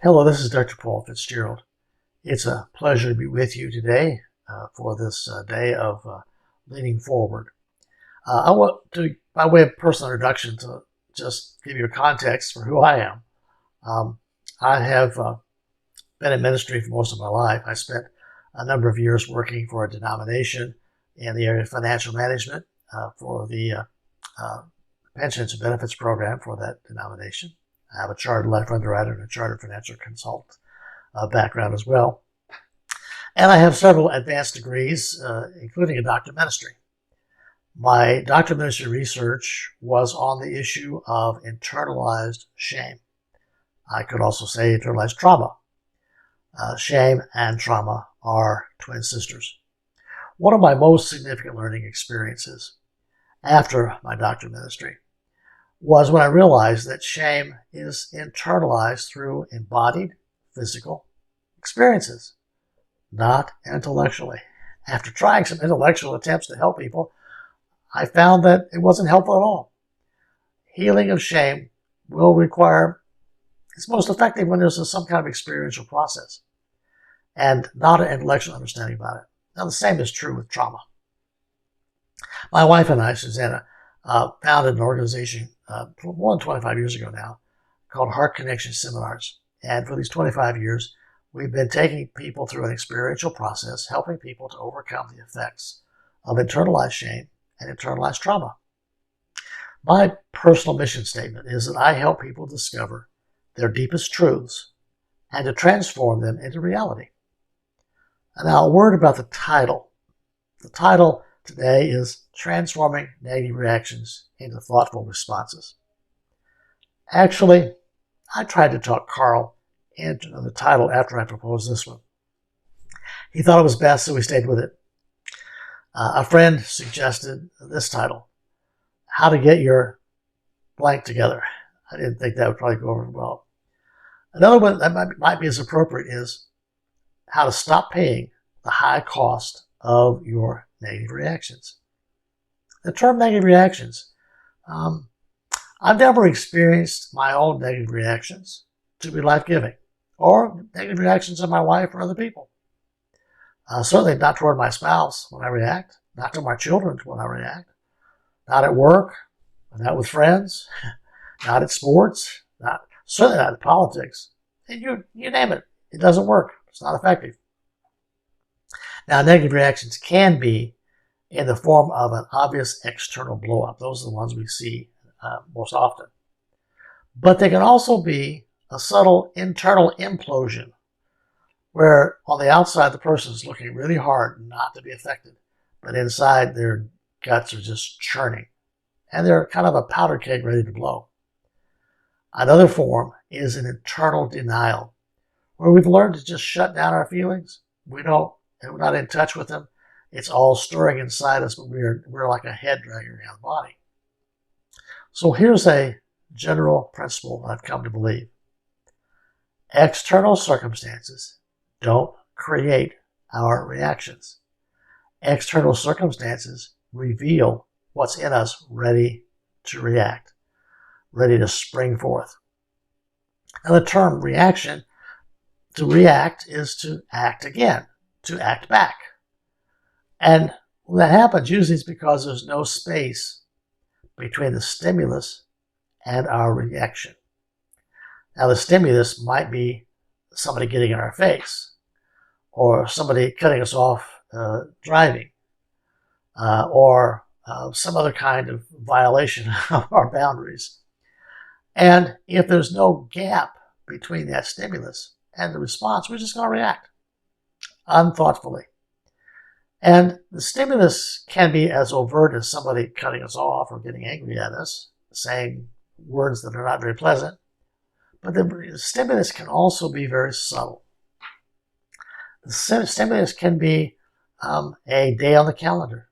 Hello, this is Dr. Paul Fitzgerald. It's a pleasure to be with you today for this day of leaning forward. I want to, by way of personal introduction, to just give you a context for who I am. I have been in ministry for most of my life. I spent a number of years working for a denomination in the area of financial management for the pensions and benefits program for that denomination. I have a chartered life underwriter and a chartered financial consultant background as well. And I have several advanced degrees, including a doctor of ministry. My doctor of ministry research was on the issue of internalized shame. I could also say internalized trauma. Shame and trauma are twin sisters. One of my most significant learning experiences after my doctor of ministry was when I realized that shame is internalized through embodied physical experiences, not intellectually. After trying some intellectual attempts to help people, I found that it wasn't helpful at all. Healing of shame will require, it's most effective when there's some kind of experiential process and not an intellectual understanding about it. Now, the same is true with trauma. My wife and I, Susanna, founded an organization more than 25 years ago now called Heart Connection Seminars. And for these 25 years, we've been taking people through an experiential process, helping people to overcome the effects of internalized shame and internalized trauma. My personal mission statement is that I help people discover their deepest truths and to transform them into reality. And now a word about the title. The title today is Transforming Negative Reactions into Thoughtful Responses. Actually, I tried to talk Karl into the title after I proposed this one. He thought it was best, so we stayed with it. A friend suggested this title, How to Get Your Blank Together. I didn't think that would probably go over well. Another one that might be as appropriate is How to Stop Paying the High Cost of Your Negative Reactions. The term negative reactions, I've never experienced my own negative reactions to be life-giving or negative reactions of my wife or other people. Certainly not toward my spouse when I react, not to my children when I react, not at work, not with friends, not at sports, certainly not in politics. And you name it, it doesn't work. It's not effective. Now, negative reactions can be in the form of an obvious external blow-up. Those are the ones we see most often. But they can also be a subtle internal implosion where on the outside the person is looking really hard not to be affected, but inside their guts are just churning and they're kind of a powder keg ready to blow. Another form is an internal denial where we've learned to just shut down our feelings. We're not in touch with them. It's all stirring inside us, but we're like a head dragging around the body. So here's a general principle that I've come to believe. External circumstances don't create our reactions. External circumstances reveal what's in us ready to react, ready to spring forth. Now the term reaction, to react is to act again, to act back. And when that happens, usually it's because there's no space between the stimulus and our reaction. Now, the stimulus might be somebody getting in our face, or somebody cutting us off driving, or some other kind of violation of our boundaries. And if there's no gap between that stimulus and the response, we're just going to react unthoughtfully. And the stimulus can be as overt as somebody cutting us off or getting angry at us, saying words that are not very pleasant. But the stimulus can also be very subtle. The stimulus can be a day on the calendar.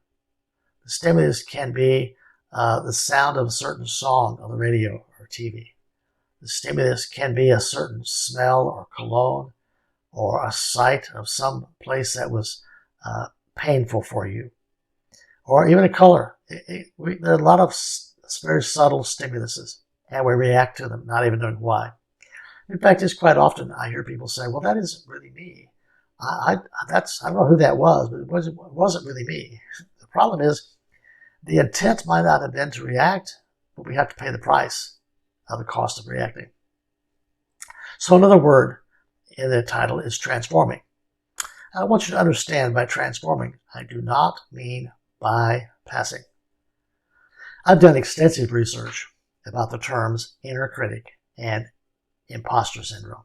The stimulus can be the sound of a certain song on the radio or TV. The stimulus can be a certain smell or cologne or a sight of some place that was painful for you, or even a color. There are a lot of very subtle stimuluses, and we react to them, not even knowing why. In fact, it's quite often I hear people say, well, that isn't really me. I don't know who that was, but it wasn't really me. The problem is the intent might not have been to react, but we have to pay the price of the cost of reacting. So another word in the title is transforming. I want you to understand by transforming, I do not mean bypassing. I've done extensive research about the terms inner critic and imposter syndrome.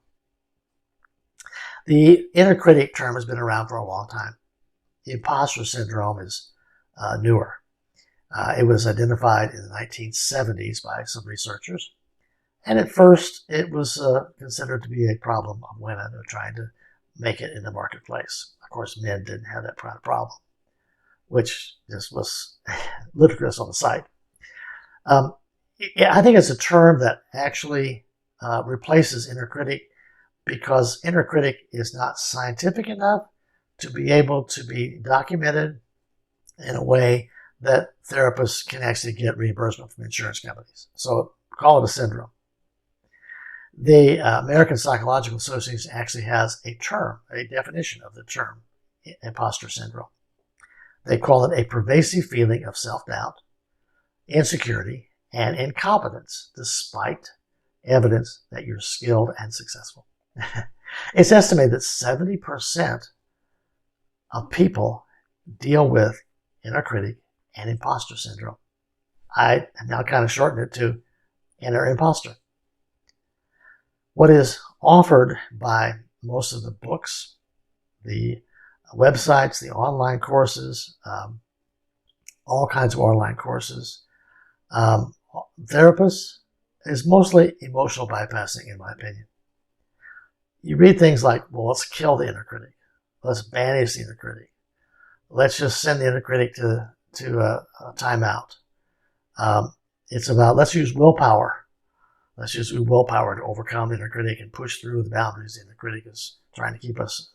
The inner critic term has been around for a long time. The imposter syndrome is newer. It was identified in the 1970s by some researchers. And at first, it was considered to be a problem of women who are trying to make it in the marketplace. Of course, men didn't have that problem, which just was ludicrous on the site. I think it's a term that actually replaces inner critic because inner critic is not scientific enough to be able to be documented in a way that therapists can actually get reimbursement from insurance companies. So call it a syndrome. The American Psychological Association actually has a term, a definition of the term imposter syndrome. They call it a pervasive feeling of self-doubt, insecurity, and incompetence despite evidence that you're skilled and successful. It's estimated that 70% of people deal with inner critic and imposter syndrome. I have now kind of shortened it to inner imposter. What is offered by most of the books, the websites, the online courses, all kinds of online courses, therapists, is mostly emotional bypassing, in my opinion. You read things like, well, let's kill the inner critic. Let's banish the inner critic. Let's just send the inner critic to a timeout. It's about, let's use willpower. Let's just use willpower to overcome the inner critic and push through the boundaries the inner critic is trying to keep us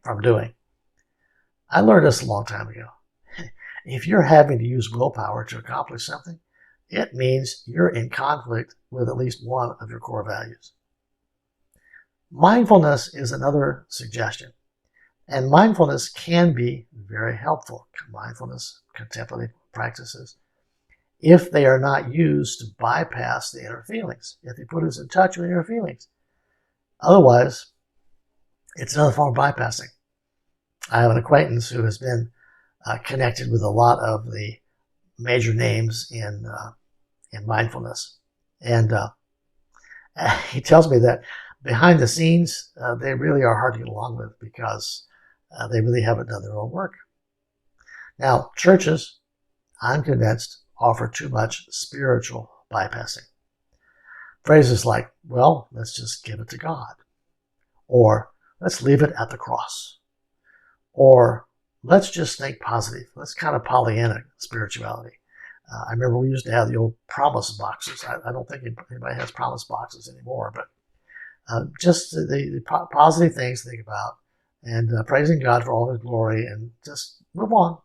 from doing. I learned this a long time ago. If you're having to use willpower to accomplish something, it means you're in conflict with at least one of your core values. Mindfulness is another suggestion. And mindfulness can be very helpful. Mindfulness, contemplative practices, if they are not used to bypass the inner feelings, if they put us in touch with inner feelings. Otherwise, it's another form of bypassing. I have an acquaintance who has been connected with a lot of the major names in mindfulness. And he tells me that behind the scenes, they really are hard to get along with because they really haven't done their own work. Now, churches, I'm convinced, offer too much spiritual bypassing. Phrases like, well, let's just give it to God. Or, let's leave it at the cross. Or, let's just think positive. Let's kind of Pollyanna spirituality. I remember we used to have the old promise boxes. I don't think anybody has promise boxes anymore, but just the positive things to think about and praising God for all His glory and just move on.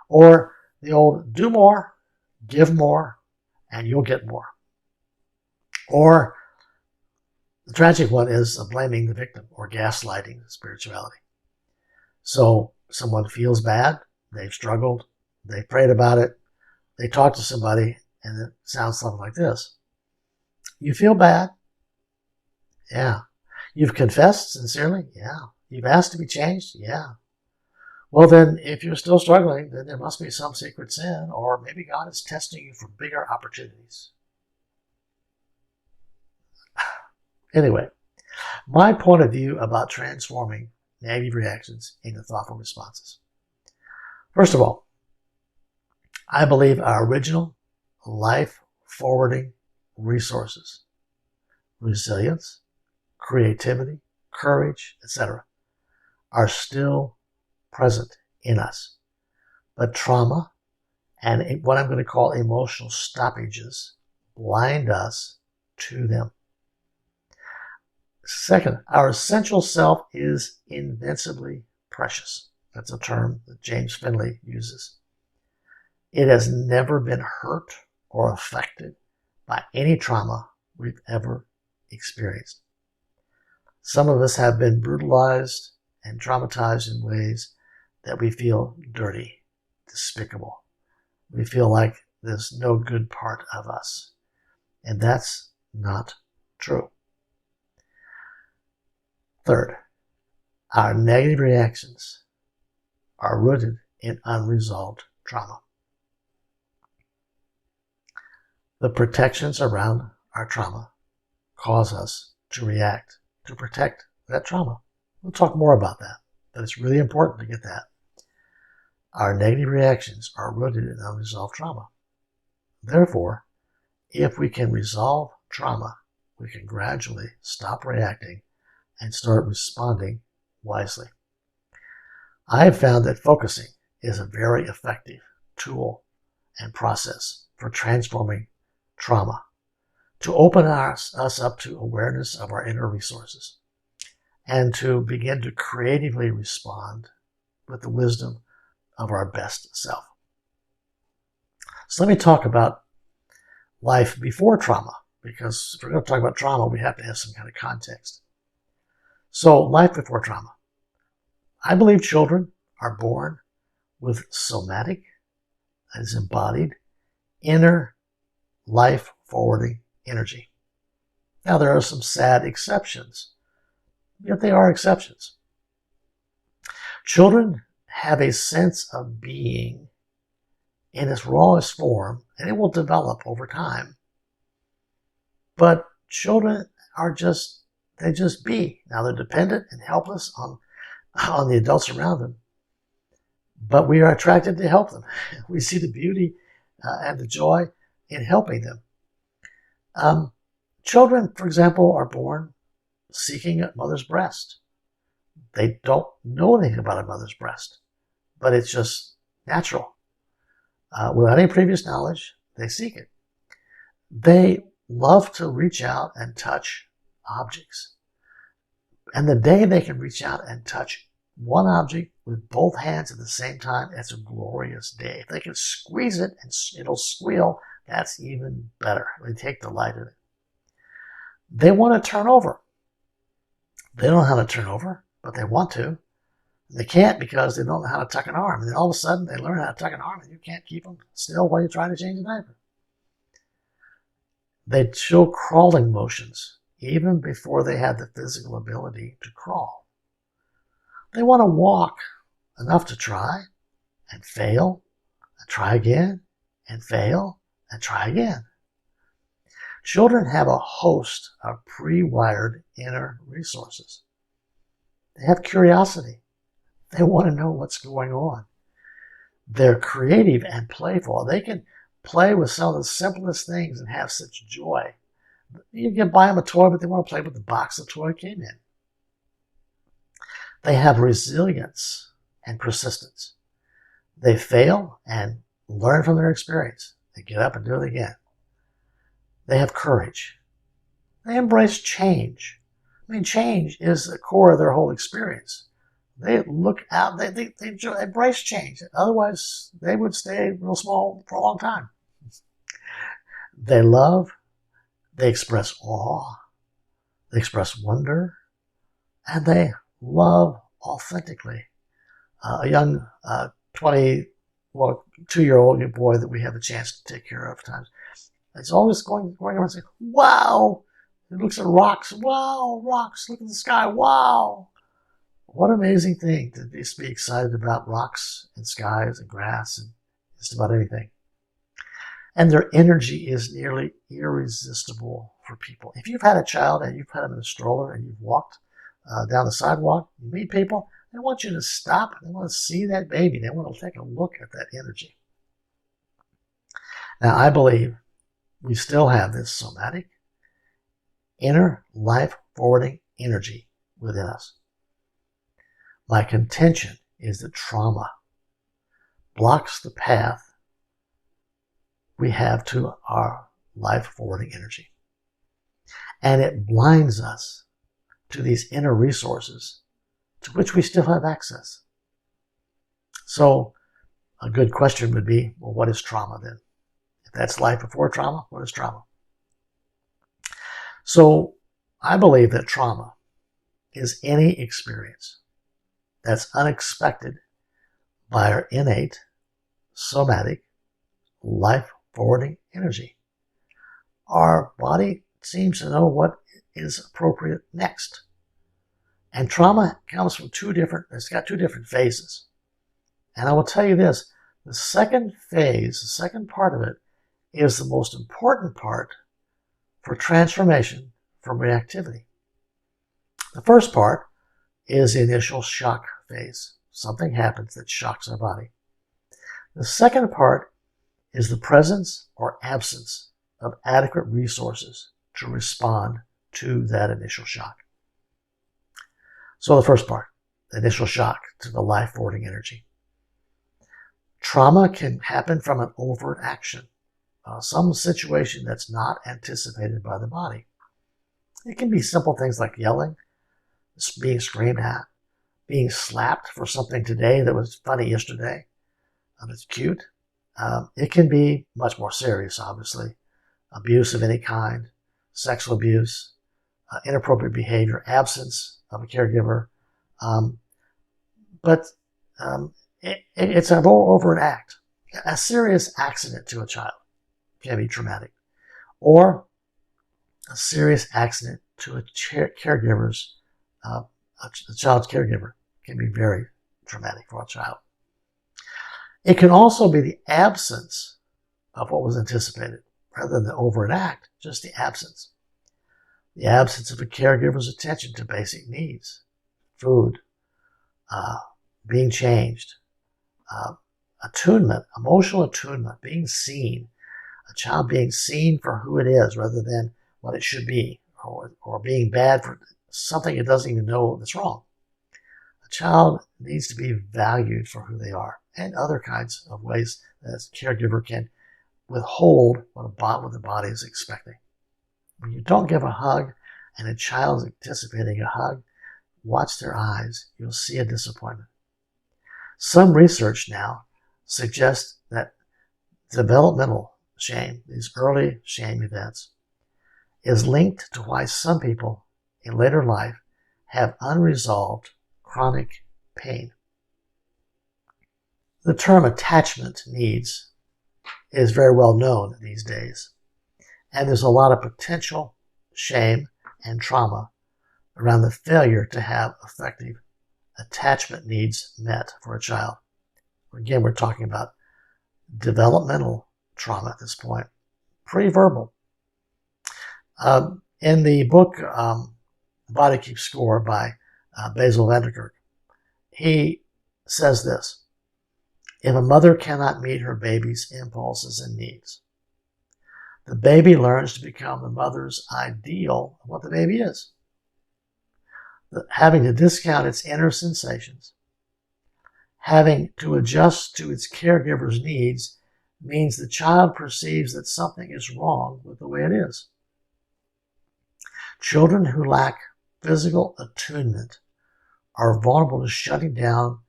Or the old do more, give more, and you'll get more. Or the tragic one is blaming the victim or gaslighting spirituality. So someone feels bad, they've struggled, they've prayed about it, they talk to somebody, and it sounds something like this. You feel bad? Yeah. You've confessed sincerely? Yeah. You've asked to be changed? Yeah. Well, then, if you're still struggling, then there must be some secret sin, or maybe God is testing you for bigger opportunities. Anyway, my point of view about transforming negative reactions into thoughtful responses. First of all, I believe our original life-forwarding resources, resilience, creativity, courage, etc., are still present in us. But trauma and what I'm going to call emotional stoppages blind us to them. Second, our essential self is invincibly precious. That's a term that James Finley uses. It has never been hurt or affected by any trauma we've ever experienced. Some of us have been brutalized and traumatized in ways that we feel dirty, despicable. We feel like there's no good part of us. And that's not true. Third, our negative reactions are rooted in unresolved trauma. The protections around our trauma cause us to react to protect that trauma. We'll talk more about that, but it's really important to get that. Our negative reactions are rooted in unresolved trauma. Therefore, if we can resolve trauma, we can gradually stop reacting and start responding wisely. I have found that focusing is a very effective tool and process for transforming trauma, to open us up to awareness of our inner resources, and to begin to creatively respond with the wisdom of our best self. So let me talk about life before trauma, because if we're going to talk about trauma, we have to have some kind of context. So life before trauma. I believe children are born with somatic, that is embodied, inner life-forwarding energy. Now, there are some sad exceptions, yet they are exceptions. Children have a sense of being in its rawest form, and it will develop over time. But children are they just be. Now, they're dependent and helpless on the adults around them, but we are attracted to help them. We see the beauty and the joy in helping them. Children, for example, are born seeking a mother's breast. They don't know anything about a mother's breast, but it's just natural. Without any previous knowledge, they seek it. They love to reach out and touch objects. And the day they can reach out and touch one object with both hands at the same time, that's a glorious day. If they can squeeze it and it'll squeal, that's even better. They take delight in it. They want to turn over. They don't know how to turn over, but they want to. They can't because they don't know how to tuck an arm. And then all of a sudden, they learn how to tuck an arm, and you can't keep them still while you're trying to change a diaper. They show crawling motions even before they have the physical ability to crawl. They want to walk enough to try and fail and try again and fail and try again. Children have a host of pre-wired inner resources. They have curiosity. They want to know what's going on. They're creative and playful. They can play with some of the simplest things and have such joy. You can buy them a toy, but they want to play with the box the toy came in. They have resilience and persistence. They fail and learn from their experience. They get up and do it again. They have courage. They embrace change. I mean, change is the core of their whole experience. They look out, they embrace change. Otherwise, they would stay real small for a long time. They love, they express awe, they express wonder, and they love authentically. A young 2-year-old boy that we have a chance to take care of times, it's always going around saying, wow! He looks at rocks, wow, rocks, look at the sky, wow! What an amazing thing to just be excited about rocks and skies and grass and just about anything. And their energy is nearly irresistible for people. If you've had a child and you've put them in a stroller and you've walked down the sidewalk, you meet people, they want you to stop. They want to see that baby. They want to take a look at that energy. Now, I believe we still have this somatic, inner life-forwarding energy within us. My contention is that trauma blocks the path we have to our life-forwarding energy. And it blinds us to these inner resources to which we still have access. So a good question would be, well, what is trauma then? If that's life before trauma, what is trauma? So I believe that trauma is any experience that's unexpected by our innate, somatic, life-forwarding energy. Our body seems to know what is appropriate next. And trauma comes from it's got two different phases. And I will tell you this, the second phase, the second part of it, is the most important part for transformation from reactivity. The first part is the initial shock phase. Something happens that shocks our body. The second part is the presence or absence of adequate resources to respond to that initial shock. So the first part, the initial shock to the life-forwarding energy. Trauma can happen from an overt action, some situation that's not anticipated by the body. It can be simple things like yelling, being screamed at, being slapped for something today that was funny yesterday, that's cute. It can be much more serious, obviously. Abuse of any kind, sexual abuse, inappropriate behavior, absence of a caregiver. But it's an overt act. A serious accident to a child can be traumatic. Or a serious accident to a child's caregiver can be very traumatic for a child. It can also be the absence of what was anticipated, rather than the overt act, just the absence. The absence of a caregiver's attention to basic needs, food, being changed, attunement, emotional attunement, being seen, a child being seen for who it is rather than what it should be, or being bad for something it doesn't even know that's wrong. A child needs to be valued for who they are, and other kinds of ways that a caregiver can withhold what the body is expecting. When you don't give a hug and a child is anticipating a hug, watch their eyes. You'll see a disappointment. Some research now suggests that developmental shame, these early shame events, is linked to why some people in later life have unresolved chronic pain. The term attachment needs is very well known these days, and there's a lot of potential shame and trauma around the failure to have effective attachment needs met for a child. Again, we're talking about developmental trauma at this point, pre-verbal. In the book, The Body Keeps Score by Bessel van der Kolk, he says this: if a mother cannot meet her baby's impulses and needs, the baby learns to become the mother's ideal of what the baby is. Having to discount its inner sensations, having to adjust to its caregiver's needs, means the child perceives that something is wrong with the way it is. Children who lack physical attunement are vulnerable to shutting down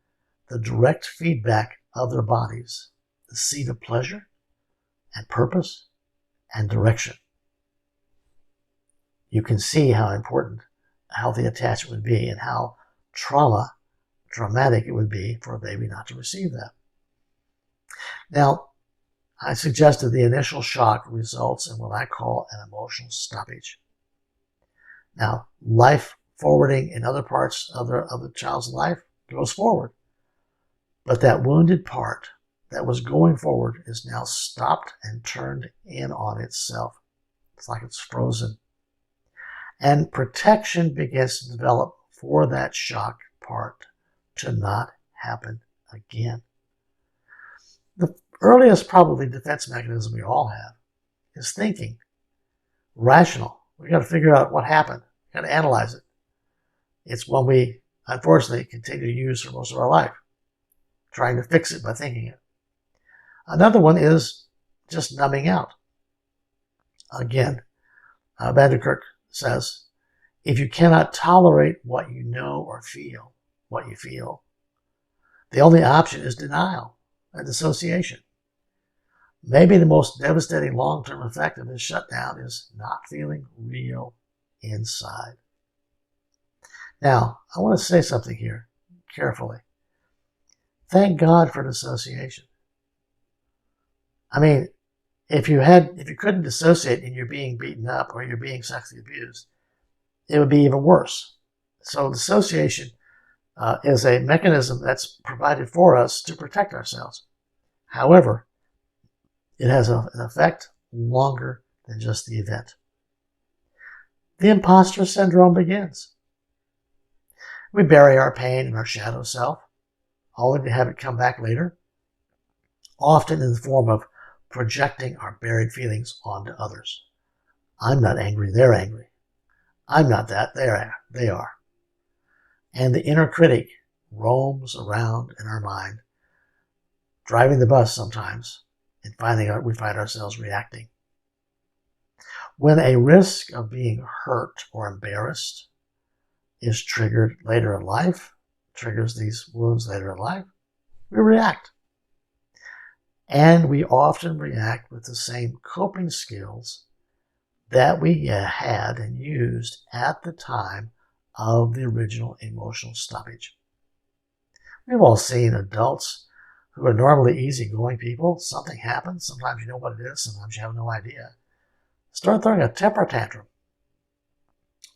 the direct feedback of their bodies, the seat of pleasure and purpose and direction. You can see how important a healthy attachment would be and how traumatic it would be for a baby not to receive that. Now, I suggested the initial shock results in what I call an emotional stoppage. Now, life forwarding in other parts of the child's life goes forward. But that wounded part that was going forward is now stopped and turned in on itself. It's like it's frozen. And protection begins to develop for that shock part to not happen again. The earliest probably defense mechanism we all have is thinking. Rational. We got to figure out what happened. We got to analyze it. It's one we, unfortunately, continue to use for most of our life, trying to fix it by thinking it. Another one is just numbing out. Again, van der Kolk says, if you cannot tolerate what you know or feel, what you feel, the only option is denial and dissociation. Maybe the most devastating long-term effect of this shutdown is not feeling real inside. Now, I want to say something here carefully. Thank God for dissociation. I mean, if you couldn't dissociate and you're being beaten up or you're being sexually abused, it would be even worse. So dissociation is a mechanism that's provided for us to protect ourselves. However, it has an effect longer than just the event. The imposter syndrome begins. We bury our pain in our shadow self, only to have it come back later, often in the form of projecting our buried feelings onto others. I'm not angry, they're angry. I'm not that, they are. And the inner critic roams around in our mind, driving the bus sometimes, and we find ourselves reacting. When a risk of being hurt or embarrassed is triggered later in life, triggers these wounds later in life, we react. And we often react with the same coping skills that we had and used at the time of the original emotional stoppage. We've all seen adults who are normally easygoing people. Something happens. Sometimes you know what it is. Sometimes you have no idea. Start throwing a temper tantrum.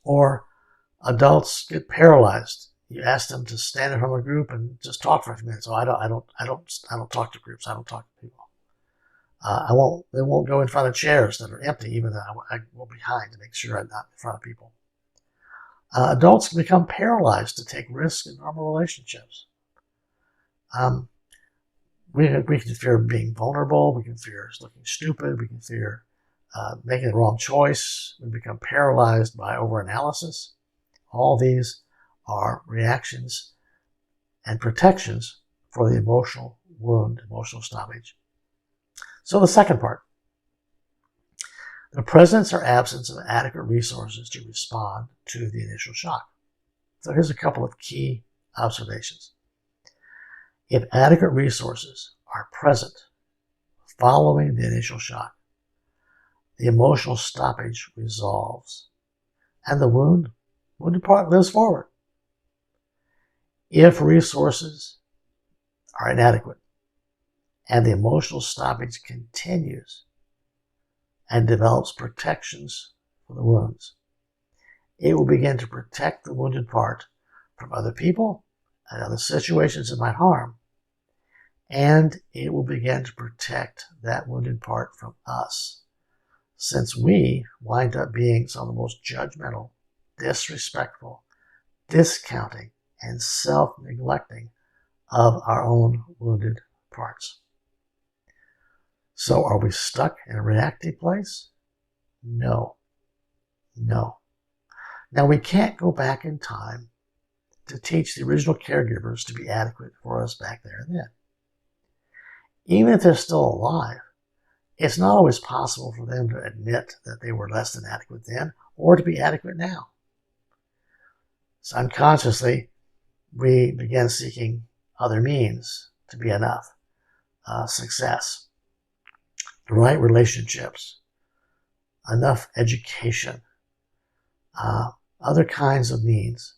Or adults get paralyzed. You ask them to stand in front of a group and just talk for a few minutes. So I don't talk to groups. I don't talk to people. They won't go in front of chairs that are empty, even though I go behind to make sure I'm not in front of people. Adults can become paralyzed to take risks in normal relationships. We can fear being vulnerable. We can fear looking stupid. We can fear making the wrong choice. We become paralyzed by overanalysis. All these are reactions and protections for the emotional wound, emotional stoppage. So the second part, the presence or absence of adequate resources to respond to the initial shock. So here's a couple of key observations. If adequate resources are present following the initial shock, the emotional stoppage resolves and the wounded part lives forward. If resources are inadequate and the emotional stoppage continues and develops protections for the wounds, it will begin to protect the wounded part from other people and other situations that might harm, and it will begin to protect that wounded part from us, since we wind up being some of the most judgmental, disrespectful, discounting, and self-neglecting of our own wounded parts. So are we stuck in a reactive place? No. Now we can't go back in time to teach the original caregivers to be adequate for us back there and then. Even if they're still alive, it's not always possible for them to admit that they were less than adequate then or to be adequate now. So unconsciously, we begin seeking other means to be enough. Success, the right relationships, enough education, other kinds of means,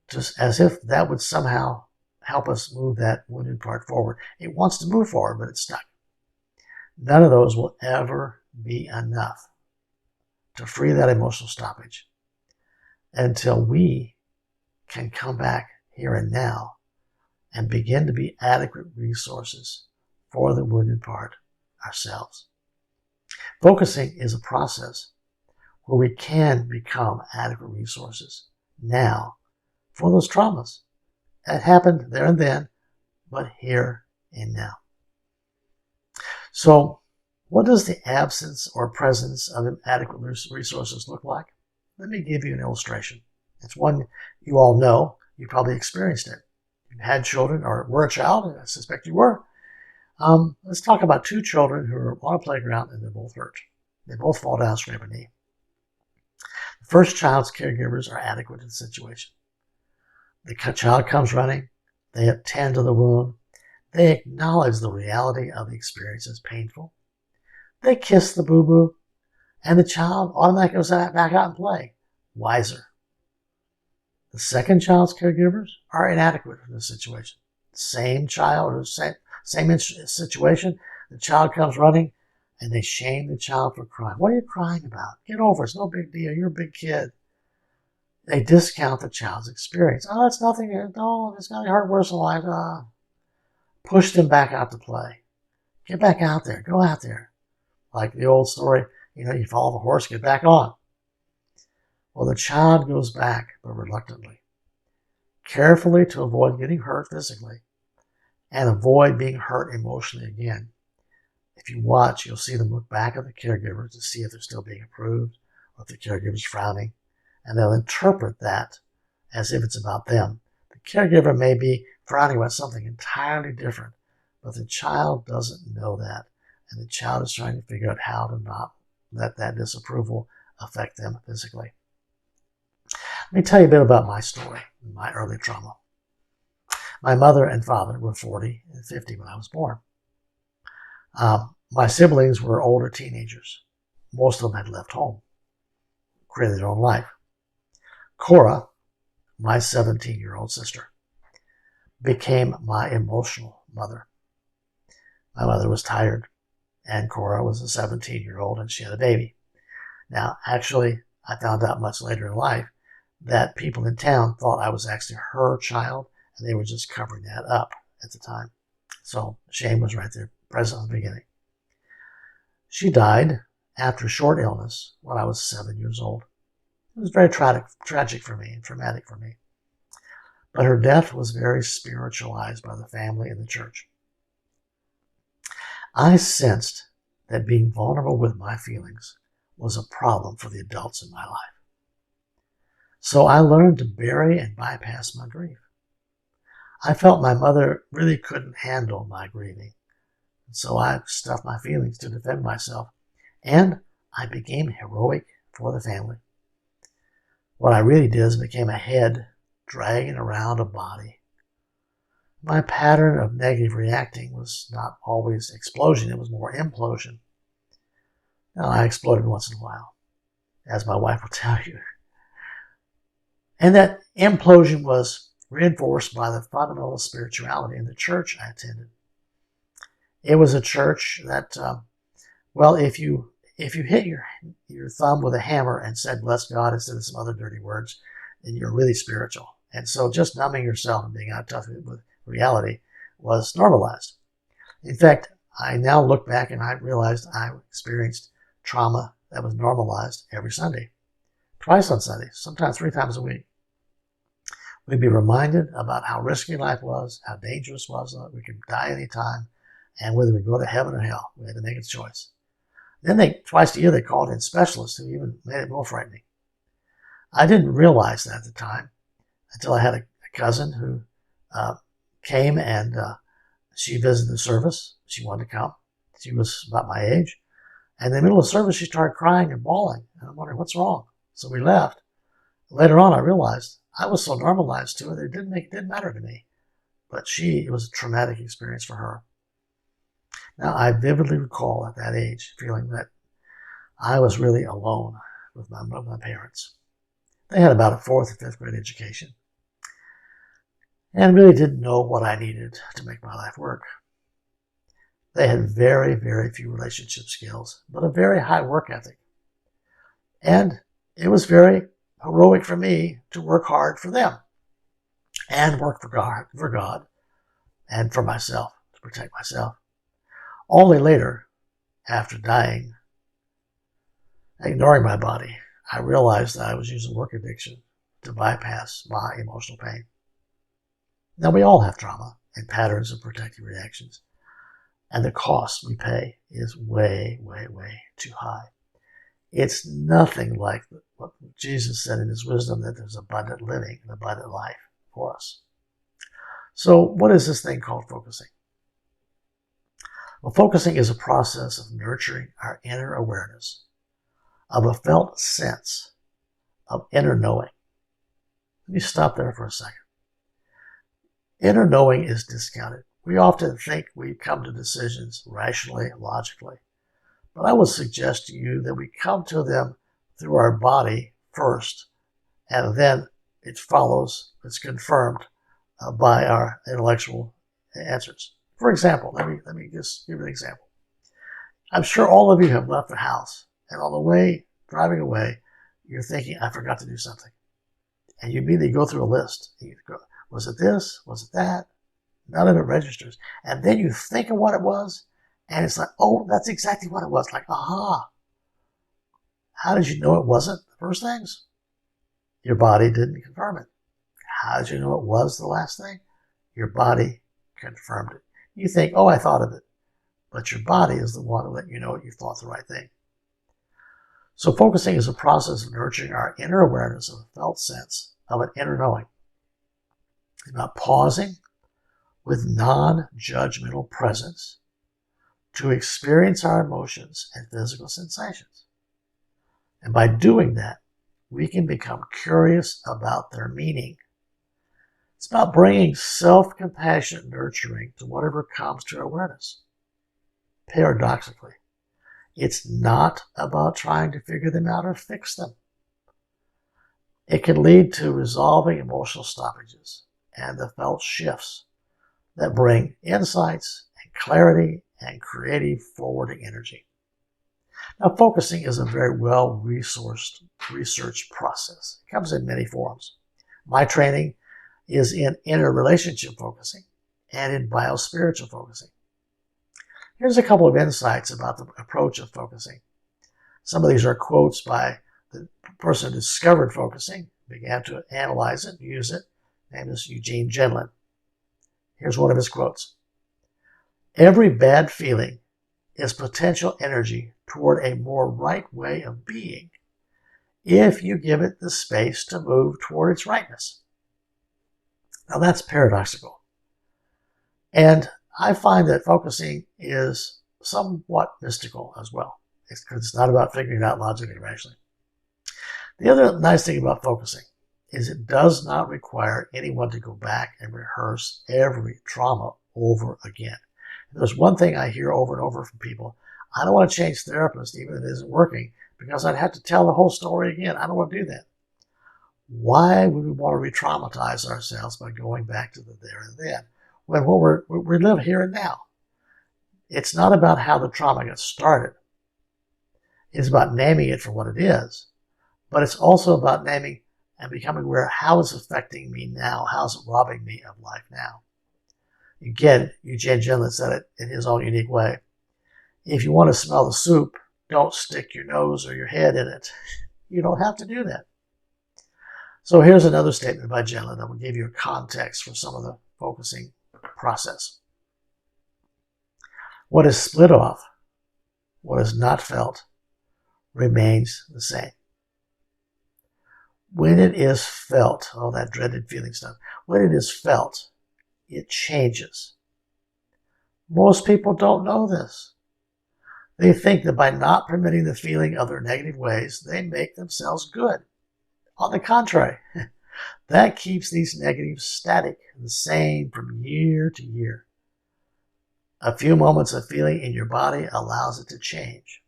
just as if that would somehow help us move that wounded part forward. It wants to move forward, but it's stuck. None of those will ever be enough to free that emotional stoppage until we can come back here and now and begin to be adequate resources for the wounded part ourselves. Focusing is a process where we can become adequate resources now for those traumas that happened there and then, but here and now. So what does the absence or presence of adequate resources look like? Let me give you an illustration. It's one you all know. You probably experienced it. You've had children or were a child, and I suspect you were. Let's talk about two children who are on a playground and they're both hurt. They both fall down, scrape a knee. The first child's caregivers are adequate to the situation. The child comes running. They attend to the wound. They acknowledge the reality of the experience as painful. They kiss the boo-boo, and the child automatically goes back out and play, wiser. The second child's caregivers are inadequate for this situation. Same child or same situation, the child comes running and they shame the child for crying. What are you crying about? Get over it. It's no big deal. You're a big kid. They discount the child's experience. Oh, it's nothing. No, it's nothing hard, worse in life. Push them back out to play. Get back out there. Go out there. Like the old story, you fall off a horse, get back on. Well, the child goes back, but reluctantly, carefully to avoid getting hurt physically and avoid being hurt emotionally again. If you watch, you'll see them look back at the caregiver to see if they're still being approved or if the caregiver's frowning, and they'll interpret that as if it's about them. The caregiver may be frowning about something entirely different, but the child doesn't know that, and the child is trying to figure out how to not let that disapproval affect them physically. Let me tell you a bit about my story, my early trauma. My mother and father were 40 and 50 when I was born. My siblings were older teenagers. Most of them had left home, created their own life. Cora, my 17-year-old sister, became my emotional mother. My mother was tired, and Cora was a 17-year-old, and she had a baby. Now, actually, I found out much later in life that people in town thought I was actually her child, and they were just covering that up at the time. So shame was right there, present in the beginning. She died after a short illness when I was 7 years old. It was very tragic for me and traumatic for me. But her death was very spiritualized by the family and the church. I sensed that being vulnerable with my feelings was a problem for the adults in my life. So I learned to bury and bypass my grief. I felt my mother really couldn't handle my grieving. So I stuffed my feelings to defend myself, and I became heroic for the family. What I really did is became a head dragging around a body. My pattern of negative reacting was not always explosion, it was more implosion. Now, I exploded once in a while, as my wife will tell you. And that implosion was reinforced by the fundamental spirituality in the church I attended. It was a church that, if you hit your thumb with a hammer and said, bless God, instead of some other dirty words, then you're really spiritual. And so just numbing yourself and being out tough with reality was normalized. In fact, I now look back and I realized I experienced trauma that was normalized every Sunday. Twice on Sunday, sometimes 3 times a week. We'd be reminded about how risky life was, how dangerous it was, we could die anytime, and whether we'd go to heaven or hell. We had to make a choice. Then twice a year, they called in specialists who even made it more frightening. I didn't realize that at the time until I had a cousin who came and she visited the service. She wanted to come. She was about my age. And in the middle of the service, she started crying and bawling. And I'm wondering, what's wrong? So we left. Later on, I realized I was so normalized to it that it didn't matter to me. But it was a traumatic experience for her. Now, I vividly recall at that age feeling that I was really alone with my parents. They had about a 4th and 5th grade education and really didn't know what I needed to make my life work. They had very, very few relationship skills, but a very high work ethic. And it was very heroic for me to work hard for them and work for God and for myself, to protect myself. Only later, after dying, ignoring my body, I realized that I was using work addiction to bypass my emotional pain. Now, we all have trauma and patterns of protective reactions, and the cost we pay is way, way, way too high. It's nothing like what Jesus said in his wisdom, that there's abundant living and abundant life for us. So what is this thing called focusing? Well, focusing is a process of nurturing our inner awareness of a felt sense of inner knowing. Let me stop there for a second. Inner knowing is discounted. We often think we come to decisions rationally, logically. But I would suggest to you that we come to them through our body first, and then it follows, it's confirmed by our intellectual answers. For example, let me just give an example. I'm sure all of you have left the house, and on the way, driving away, you're thinking, I forgot to do something. And you immediately go through a list. You go, was it this? Was it that? None of it registers. And then you think of what it was, and it's like, oh, that's exactly what it was. Like, aha. How did you know it wasn't the first things? Your body didn't confirm it. How did you know it was the last thing? Your body confirmed it. You think, oh, I thought of it. But your body is the one to let you know you thought the right thing. So focusing is a process of nurturing our inner awareness of a felt sense of an inner knowing. It's about pausing with non-judgmental presence to experience our emotions and physical sensations. And by doing that, we can become curious about their meaning. It's about bringing self-compassionate nurturing to whatever comes to our awareness. Paradoxically, it's not about trying to figure them out or fix them. It can lead to resolving emotional stoppages and the felt shifts that bring insights and clarity and creative forwarding energy. Now, focusing is a very well-resourced research process. It comes in many forms. My training is in inner relationship focusing and in biospiritual focusing. Here's a couple of insights about the approach of focusing. Some of these are quotes by the person who discovered focusing, began to analyze it, use it. His name is Eugene Gendlin. Here's one of his quotes. Every bad feeling is potential energy toward a more right way of being if you give it the space to move toward its rightness. Now that's paradoxical. And I find that focusing is somewhat mystical as well. It's not about figuring it out logically and rationally. The other nice thing about focusing is it does not require anyone to go back and rehearse every trauma over again. If there's one thing I hear over and over from people, I don't want to change therapist even if it isn't working because I'd have to tell the whole story again. I don't want to do that. Why would we want to re-traumatize ourselves by going back to the there and then when we live here and now? It's not about how the trauma got started. It's about naming it for what it is. But it's also about naming and becoming aware of how it's affecting me now. How's it robbing me of life now? Again, Eugene Gendlin said it in his own unique way. If you want to smell the soup, don't stick your nose or your head in it. You don't have to do that. So here's another statement by Gendlin that will give you a context for some of the focusing process. What is split off, what is not felt, remains the same. When it is felt, all that dreaded feeling stuff, when it is felt, it changes. Most people don't know this. They think that by not permitting the feeling of their negative ways, they make themselves good. On the contrary, that keeps these negatives static, the same from year to year. A few moments of feeling in your body allows it to change.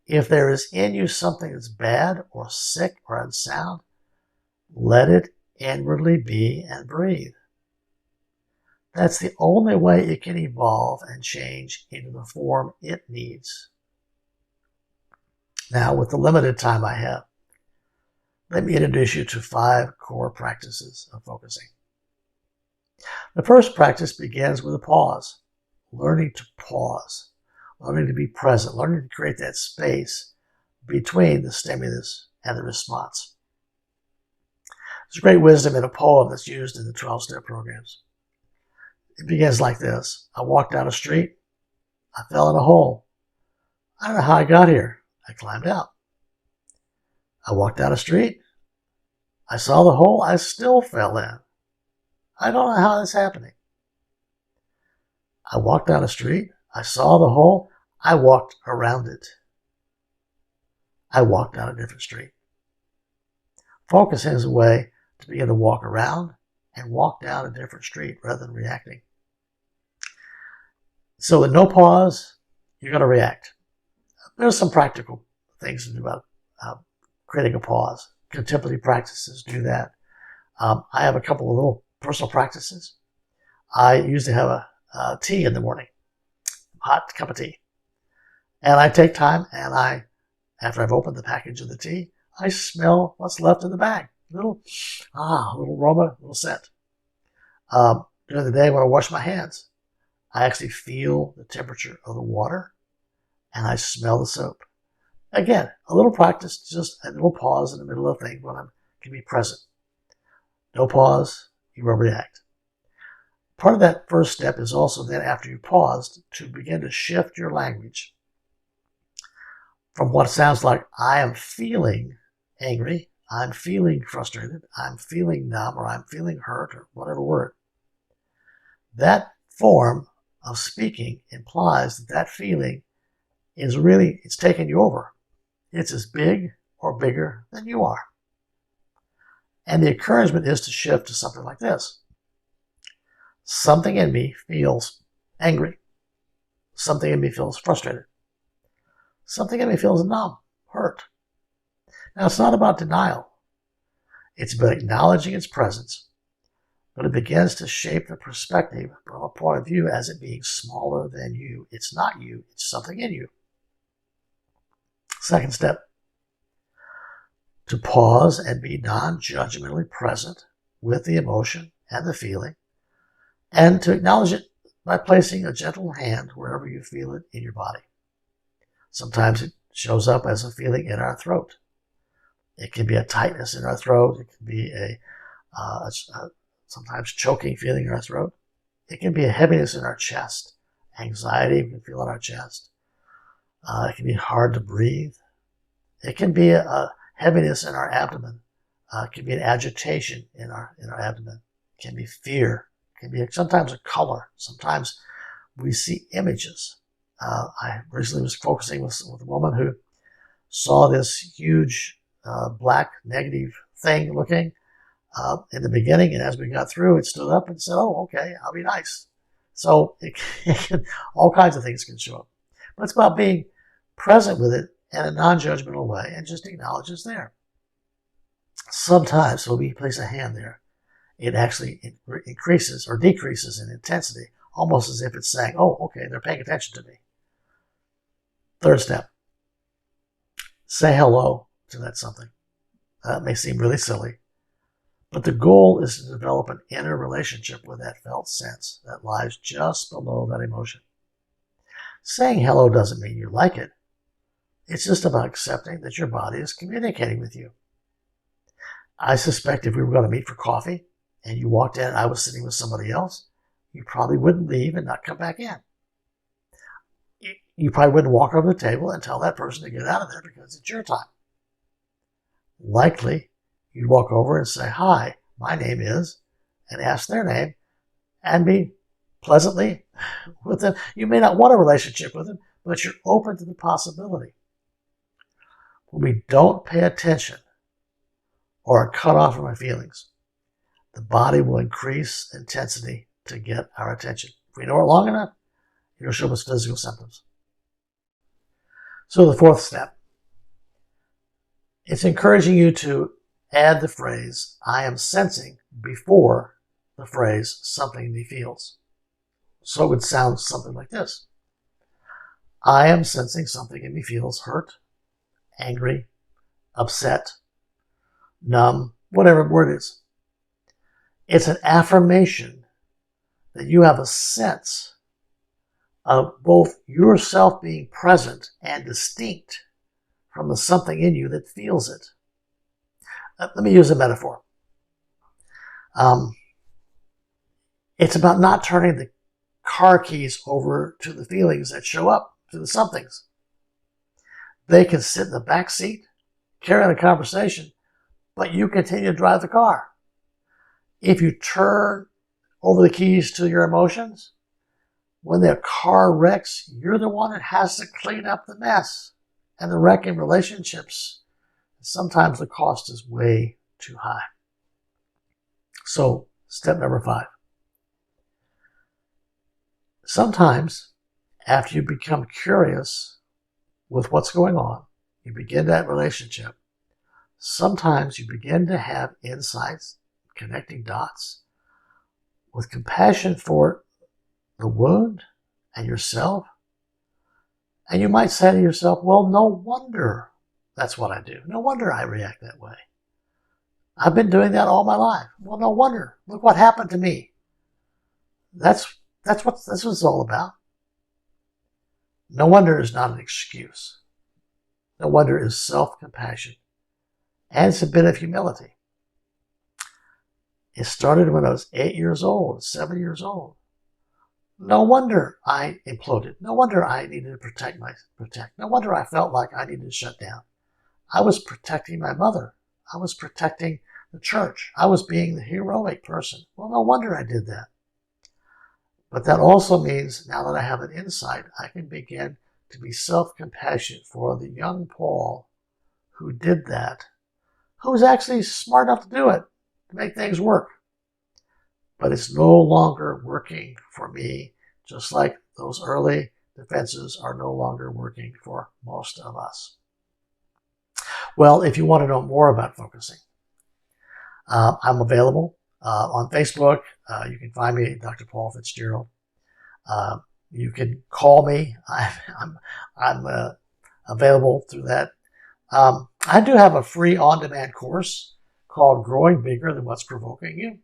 If there is in you something that's bad or sick or unsound, let it inwardly be and breathe. That's the only way it can evolve and change into the form it needs. Now, with the limited time I have, let me introduce you to 5 core practices of focusing. The first practice begins with a pause, learning to pause, learning to be present, learning to create that space between the stimulus and the response. There's great wisdom in a poem that's used in the 12-step programs. It begins like this. I walked down a street. I fell in a hole. I don't know how I got here. I climbed out. I walked down a street. I saw the hole. I still fell in. I don't know how that's happening. I walked down a street. I saw the hole. I walked around it. I walked down a different street. Focusing is a way to begin to walk around and walk down a different street rather than reacting. So with no pause, you're going to react. There's some practical things to do about creating a pause. contemplative practices do that. I have a couple of little personal practices. I usually have a tea in the morning, hot cup of tea. And I take time and after I've opened the package of the tea, I smell what's left in the bag. Little aroma, little scent. During the day when I wash my hands, I actually feel the temperature of the water and I smell the soap. Again, a little practice, just a little pause in the middle of things when I can be present. No pause, you will react. Part of that first step is also then after you've paused to begin to shift your language from what sounds like I am feeling angry, I'm feeling frustrated, I'm feeling numb, or I'm feeling hurt, or whatever word. That form of speaking implies that feeling is really, it's taken you over. It's as big or bigger than you are. And the encouragement is to shift to something like this. Something in me feels angry. Something in me feels frustrated. Something in me feels numb, hurt. Now, it's not about denial. It's about acknowledging its presence, but it begins to shape the perspective from a point of view as it being smaller than you. It's not you, it's something in you. Second step, to pause and be non-judgmentally present with the emotion and the feeling, and to acknowledge it by placing a gentle hand wherever you feel it in your body. Sometimes it shows up as a feeling in our throat. It can be a tightness in our throat. It can be a sometimes choking feeling in our throat. It can be a heaviness in our chest. Anxiety, we can feel in our chest. It can be hard to breathe. It can be a heaviness in our abdomen. It can be an agitation in our abdomen. It can be fear. It can be sometimes a color. Sometimes we see images. I recently was focusing with a woman who saw this huge black negative thing looking in the beginning, and as we got through, it stood up and said, "Oh, okay, I'll be nice." So all kinds of things can show up, but it's about being present with it in a non-judgmental way and just acknowledge it's there. Sometimes when we place a hand there, it actually increases or decreases in intensity, almost as if it's saying, "Oh, okay, they're paying attention to me." Third step, say hello to that something. That may seem really silly, but the goal is to develop an inner relationship with that felt sense that lies just below that emotion. Saying hello doesn't mean you like it. It's just about accepting that your body is communicating with you. I suspect if we were going to meet for coffee and you walked in and I was sitting with somebody else, you probably wouldn't leave and not come back in. You probably wouldn't walk over the table and tell that person to get out of there because it's your time. Likely, you'd walk over and say, "Hi, my name is," and ask their name and be pleasantly with them. You may not want a relationship with them, but you're open to the possibility. When we don't pay attention or are cut off from our feelings, the body will increase intensity to get our attention. If we know it long enough, it'll show us physical symptoms. So the fourth step, it's encouraging you to add the phrase, "I am sensing," before the phrase, "something in me feels." So it would sound something like this. I am sensing something in me feels hurt, angry, upset, numb, whatever word it is. It's an affirmation that you have a sense of both yourself being present and distinct from the something in you that feels it. Let me use a metaphor. It's about not turning the car keys over to the feelings that show up, to the somethings. They can sit in the back seat, carry on a conversation, but you continue to drive the car. If you turn over the keys to your emotions, when the car wrecks, you're the one that has to clean up the mess. And the wreck in relationships, sometimes the cost is way too high. So, step number 5. Sometimes, after you become curious with what's going on, you begin that relationship, sometimes you begin to have insights, connecting dots, with compassion for the wound and yourself. And you might say to yourself, well, no wonder that's what I do. No wonder I react that way. I've been doing that all my life. Well, no wonder. Look what happened to me. That's what this was all about. No wonder is not an excuse. No wonder is self-compassion. And it's a bit of humility. It started when I was 8 years old, 7 years old. No wonder I imploded. No wonder I needed to protect. No wonder I felt like I needed to shut down. I was protecting my mother. I was protecting the church. I was being the heroic person. Well, no wonder I did that. But that also means now that I have an insight, I can begin to be self-compassionate for the young Paul who did that, who was actually smart enough to do it, to make things work. But it's no longer working for me, just like those early defenses are no longer working for most of us. Well, if you want to know more about focusing, I'm available on Facebook. You can find me at Dr. Paul Fitzgerald. You can call me. I'm available through that. I do have a free on-demand course called Growing Bigger Than What's Provoking You.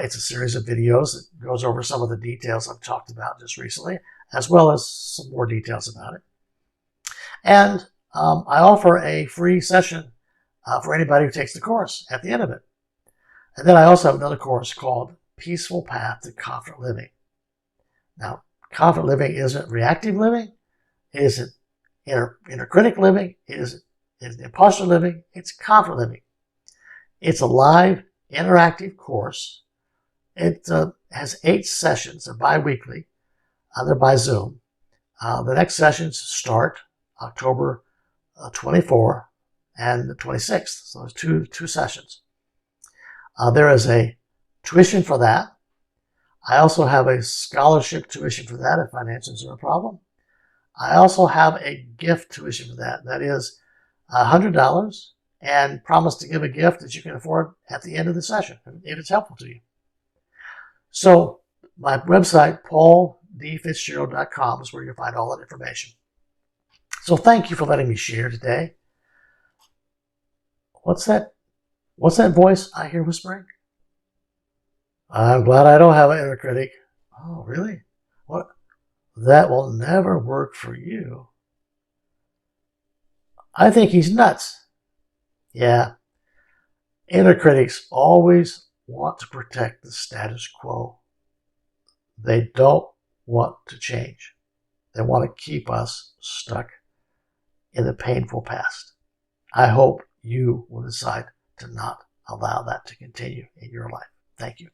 It's a series of videos that goes over some of the details I've talked about just recently, as well as some more details about it. And I offer a free session for anybody who takes the course at the end of it. And then I also have another course called Peaceful Path to Confident Living. Now, confident living isn't reactive living, it isn't inner critic living, it isn't imposter living, it's confident living. It's a live, interactive course. It has 8 sessions. They're bi-weekly. They're by Zoom. The next sessions start October 24 and the 26th. So there's two sessions. There is a tuition for that. I also have a scholarship tuition for that if finances are a problem. I also have a gift tuition for that. That is $100 and promise to give a gift that you can afford at the end of the session if it's helpful to you. So my website, pauldfitzgerald.com, is where you'll find all that information. So thank you for letting me share today. What's that voice I hear whispering? I'm glad I don't have an inner critic. Oh, really? What? That will never work for you. I think he's nuts. Yeah. Inner critics always want to protect the status quo. They don't want to change. They want to keep us stuck in the painful past. I hope you will decide to not allow that to continue in your life. Thank you.